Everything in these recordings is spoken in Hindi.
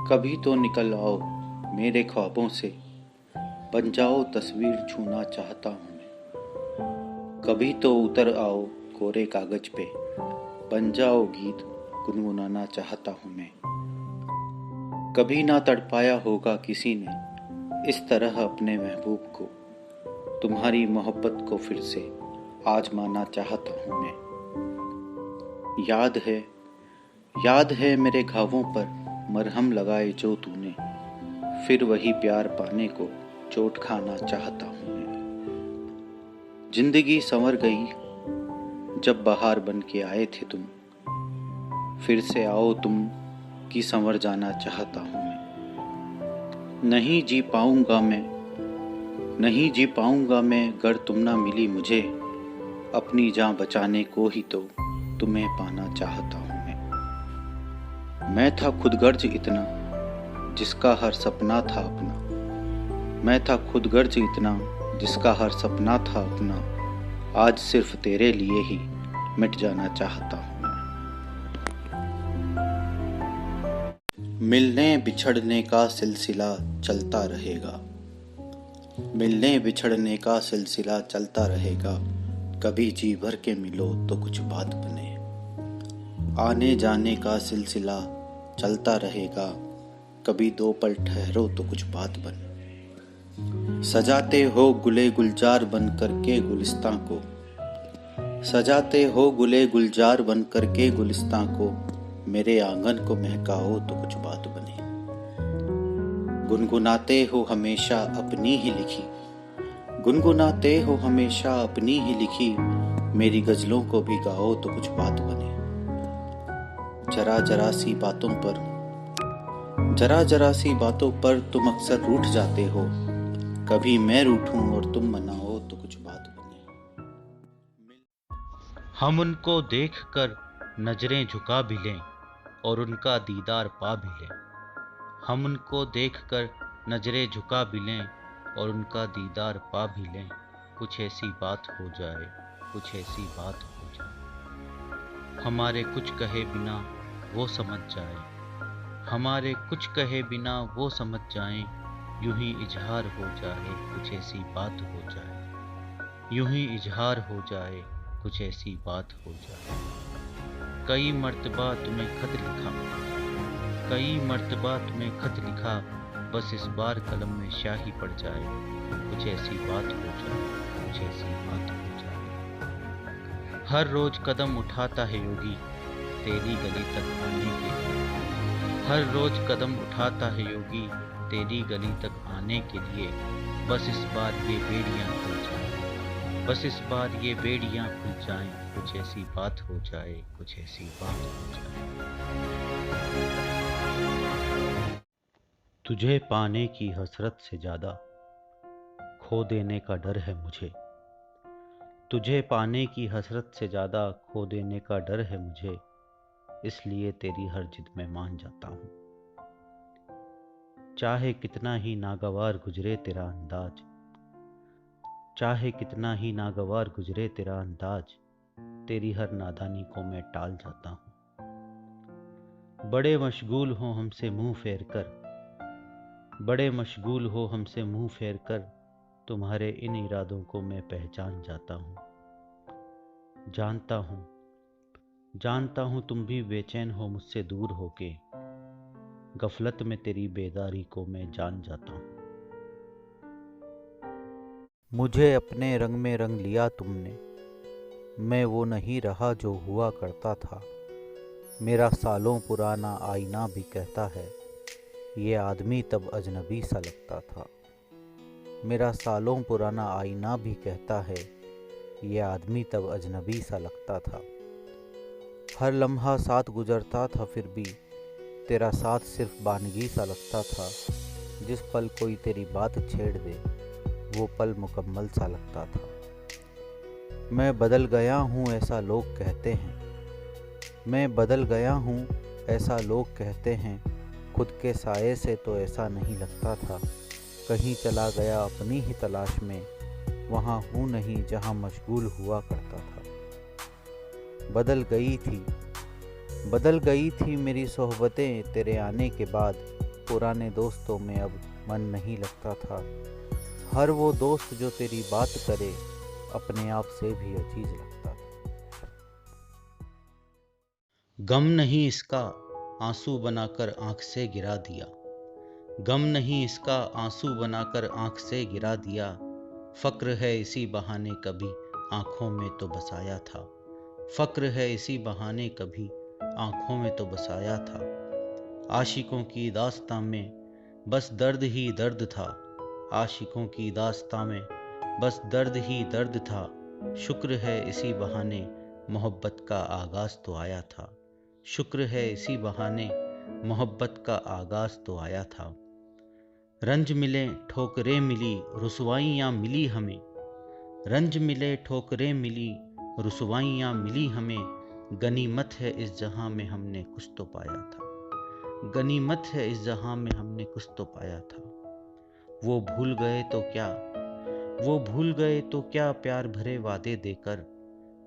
कभी तो निकल आओ मेरे ख्वाबों से, बन जाओ तस्वीर छूना चाहता हूँ मैं। कभी तो उतर आओ कोरे कागज पे, बन जाओ गीत गुनगुनाना चाहता हूँ मैं। कभी ना तड़पाया होगा किसी ने इस तरह अपने महबूब को, तुम्हारी मोहब्बत को फिर से आजमाना चाहता हूँ मैं। याद है मेरे घावों पर मरहम लगाए जो तूने, फिर वही प्यार पाने को चोट खाना चाहता हूँ मैं। जिंदगी संवर गई जब बहार बन के आए थे तुम, फिर से आओ तुम कि संवर जाना चाहता हूँ मैं। नहीं जी पाऊंगा मैं गर तुम ना मिली मुझे, अपनी जान बचाने को ही तो तुम्हें पाना चाहता हूँ मैं था खुदगर्ज इतना जिसका हर सपना था अपना, मैं था खुदगर्ज इतना जिसका हर सपना था अपना, आज सिर्फ तेरे लिए ही मिट जाना चाहता हूँ मैं। मिलने बिछड़ने का सिलसिला चलता रहेगा, मिलने बिछड़ने का सिलसिला चलता रहेगा, कभी जी भर के मिलो तो कुछ बात बने। आने जाने का सिलसिला चलता रहेगा, कभी दो पल ठहरो तो कुछ बात बने। सजाते हो गुले गुलजार बन करके गुलिस्तां को, सजाते हो गुले गुलजार बन करके गुलिस्तां को, मेरे आंगन को महकाओ तो कुछ बात बने। गुनगुनाते हो हमेशा अपनी ही लिखी, गुनगुनाते हो हमेशा अपनी ही लिखी, मेरी गजलों को भी गाओ तो कुछ बात बने। जरा जरा सी बातों पर तुम अक्सर रूठ जाते हो, कभी मैं रूठूं और तुम मनाओ तो कुछ बात बने। हम उनको देखकर नजरें झुका भी लें और उनका दीदार पा भी लें। हम उनको देखकर नजरें झुका भी लें और उनका दीदार पा भी लें। कुछ ऐसी बात हो जाए, कुछ ऐसी बात हो जाए, हमारे कुछ कहे बिना वो समझ जाए, हमारे कुछ कहे बिना वो समझ जाएं, यूं ही इजहार हो जाए, कुछ ऐसी बात हो जाए, यूं ही इजहार हो जाए, कुछ ऐसी बात हो जाए। कई मर्तबा तुम्हें खत लिखा, कई मर्तबा तुम्हें खत लिखा, बस इस बार कलम में स्याही पड़ जाए, कुछ ऐसी बात हो जाए, कुछ ऐसी बात हो जाए। हर रोज कदम उठाता है योगी तेरी गली तक आने के लिए, हर रोज कदम उठाता है योगी तेरी गली तक आने के लिए, बस इस बार ये बेड़ियां खुल जाएं, बस इस बार ये बेड़ियां खुल जाएं, कुछ ऐसी बात हो जाए, कुछ ऐसी बात हो जाए। तुझे पाने की हसरत से ज्यादा खो देने का डर है मुझे, तुझे पाने की हसरत से ज्यादा खो देने का डर है मुझे, इसलिए तेरी हर जिद में मान जाता हूँ। चाहे कितना ही नागवार गुजरे तेरा अंदाज, चाहे कितना ही नागवार गुजरे तेरा अंदाज, तेरी हर नादानी को मैं टाल जाता हूँ। बड़े मशगूल हो हमसे मुंह फेर कर, बड़े मशगूल हो हमसे मुंह फेर कर, तुम्हारे इन इरादों को मैं पहचान जाता हूँ। जानता हूँ तुम भी बेचैन हो मुझसे दूर होके, गफलत में तेरी बेदारी को मैं जान जाता हूँ। मुझे अपने रंग में रंग लिया तुमने, मैं वो नहीं रहा जो हुआ करता था। मेरा सालों पुराना आईना भी कहता है, ये आदमी तब अजनबी सा लगता था। मेरा सालों पुराना आईना भी कहता है, ये आदमी तब अजनबी सा लगता था। हर लम्हा साथ गुजरता था फिर भी तेरा साथ सिर्फ बानगी सा लगता था। जिस पल कोई तेरी बात छेड़ दे वो पल मुकम्मल सा लगता था। मैं बदल गया हूँ ऐसा लोग कहते हैं, मैं बदल गया हूँ ऐसा लोग कहते हैं, खुद के साये से तो ऐसा नहीं लगता था। कहीं चला गया अपनी ही तलाश में, वहाँ हूँ नहीं जहाँ मशगूल हुआ करता था। बदल गई थी मेरी सोहबतें तेरे आने के बाद, पुराने दोस्तों में अब मन नहीं लगता था। हर वो दोस्त जो तेरी बात करे अपने आप से भी अजीज लगता था। गम नहीं इसका आंसू बनाकर आंख से गिरा दिया, गम नहीं इसका आंसू बनाकर आंख से गिरा दिया। फक्र है इसी बहाने कभी आंखों में तो बसाया था, फक्र है इसी बहाने कभी आंखों में तो बसाया था। आशिकों की दास्तां में बस दर्द ही दर्द था, आशिकों की दास्तां में बस दर्द ही दर्द था। शुक्र है इसी बहाने मोहब्बत का आगाज तो आया था, शुक्र है इसी बहाने मोहब्बत का आगाज तो आया था। रंज मिले ठोकरें मिली रुसवाइयाँ मिली हमें, रंज मिले ठोकरें मिली रुसवाइयाँ मिली हमें। गनीमत है इस जहां में हमने कुछ तो पाया था, गनीमत है इस जहां में हमने कुछ तो पाया था। वो भूल गए तो क्या, वो भूल गए तो क्या प्यार भरे वादे देकर,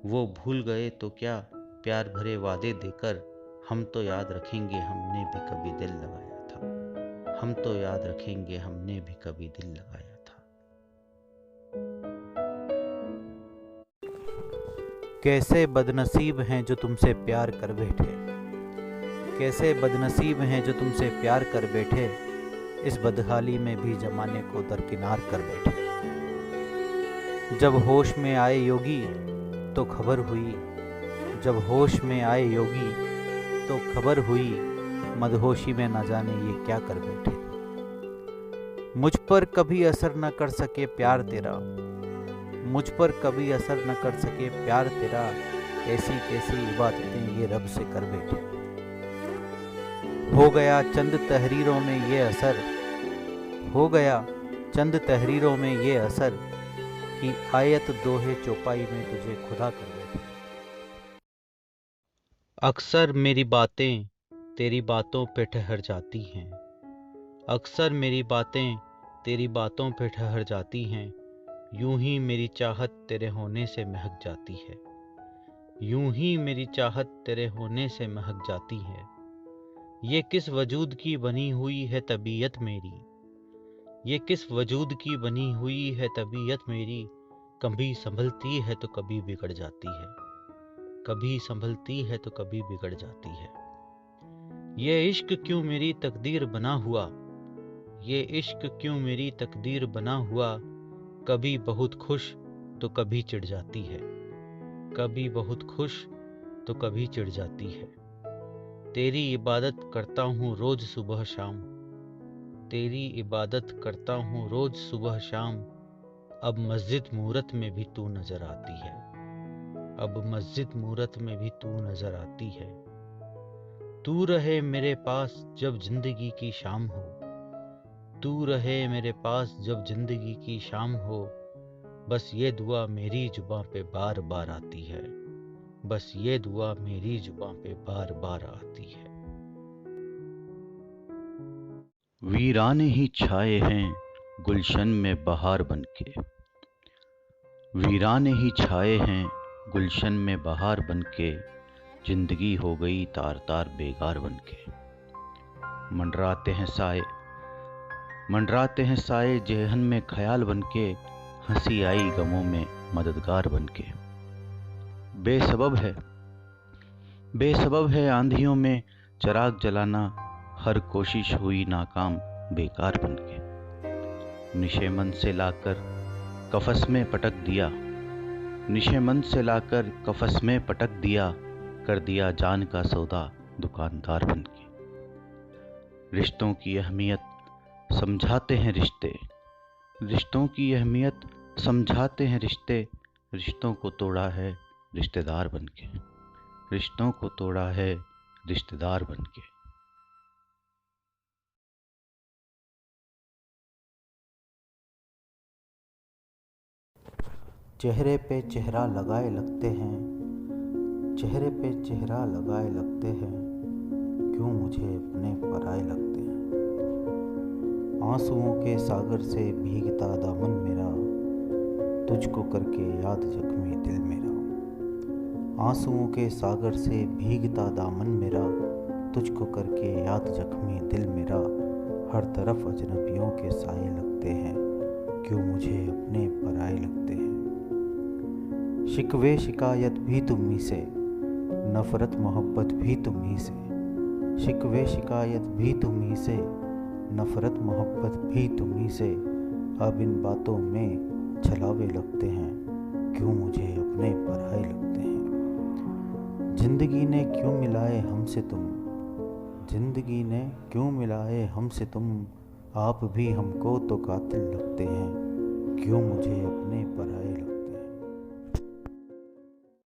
वो भूल गए तो क्या प्यार भरे वादे देकर। हम तो याद रखेंगे हमने भी कभी दिल लगाया था, हम तो याद रखेंगे हमने भी कभी दिल लगाया था। कैसे बदनसीब हैं जो तुमसे प्यार कर बैठे, कैसे बदनसीब हैं जो तुमसे प्यार कर बैठे। इस बदहाली में भी जमाने को दरकिनार कर बैठे। जब होश में आए योगी तो खबर हुई, जब होश में आए योगी तो खबर हुई। मदहोशी में न जाने ये क्या कर बैठे। मुझ पर कभी असर न कर सके प्यार तेरा, मुझ पर कभी असर न कर सके प्यार तेरा। ऐसी कैसी इबादतें ये रब से कर बैठे। हो गया चंद तहरीरों में ये असर, हो गया चंद तहरीरों में ये असर कि आयत दोहे चौपाई में तुझे खुदा कर बैठे। अक्सर मेरी बातें तेरी बातों पे ठहर जाती हैं, अक्सर मेरी बातें तेरी बातों पे ठहर जाती हैं। यूं ही मेरी चाहत तेरे होने से महक जाती है, यूं ही मेरी चाहत तेरे होने से महक जाती है। ये किस वजूद की बनी हुई है तबीयत मेरी, ये किस वजूद की बनी हुई है तबीयत मेरी। कभी संभलती है तो कभी बिगड़ जाती है, कभी संभलती है तो कभी बिगड़ जाती है। ये इश्क क्यों मेरी तकदीर बना हुआ, ये इश्क क्यों मेरी तकदीर बना हुआ। कभी बहुत खुश तो कभी चिढ़ जाती है, कभी बहुत खुश तो कभी चिढ़ जाती है। तेरी इबादत करता हूँ रोज सुबह शाम, तेरी इबादत करता हूँ रोज सुबह शाम। अब मस्जिद मूरत में भी तू नजर आती है, अब मस्जिद मूरत में भी तू नजर आती है। तू रहे मेरे पास जब जिंदगी की शाम हो, तू रहे मेरे पास जब जिंदगी की शाम हो। बस ये दुआ मेरी जुबां पे बार बार आती है, बस ये दुआ मेरी जुबां पे बार बार आती है। वीराने ही छाए हैं गुलशन में बहार बनके, वीराने ही छाए हैं गुलशन में बहार बनके। जिंदगी हो गई तार तार बेगार बनके। मंडराते हैं साए, मंडराते हैं साए जेहन में ख्याल बनके। हंसी आई गमों में मददगार बनके। बेसबब है, बेसबब है आंधियों में चराग जलाना। हर कोशिश हुई नाकाम बेकार बनके। निशेमन से लाकर कफस में पटक दिया, निशेमन से लाकर कफस में पटक दिया। कर दिया जान का सौदा दुकानदार बनके। रिश्तों की अहमियत समझाते हैं रिश्ते, रिश्तों की अहमियत समझाते हैं रिश्ते। रिश्तों को तोड़ा है रिश्तेदार बनके, रिश्तों को तोड़ा है रिश्तेदार बनके। चेहरे पे चेहरा लगाए लगते हैं, चेहरे पे चेहरा लगाए लगते हैं। क्यों मुझे अपने पराए लगते हैं। आंसुओं के सागर से भीगता दामन मेरा, तुझको करके याद जख्मी दिल मेरा। आंसुओं के सागर से भीगता दामन मेरा, तुझको करके याद जख्मी दिल मेरा। हर तरफ अजनबियों के साए लगते हैं, क्यों मुझे अपने पराए लगते हैं। शिकवे शिकायत भी तुम्ही से, नफ़रत मोहब्बत भी तुम्ही से। शिकवे शिकायत भी तुम्ही से, नफ़रत मोहब्बत भी तुम्ही से। अब इन बातों में छलावे लगते हैं, क्यों मुझे अपने पराए लगते हैं। जिंदगी ने क्यों मिलाए हमसे तुम, जिंदगी ने क्यों मिलाए हमसे तुम। आप भी हमको तो कातिल लगते हैं, क्यों मुझे अपने पराए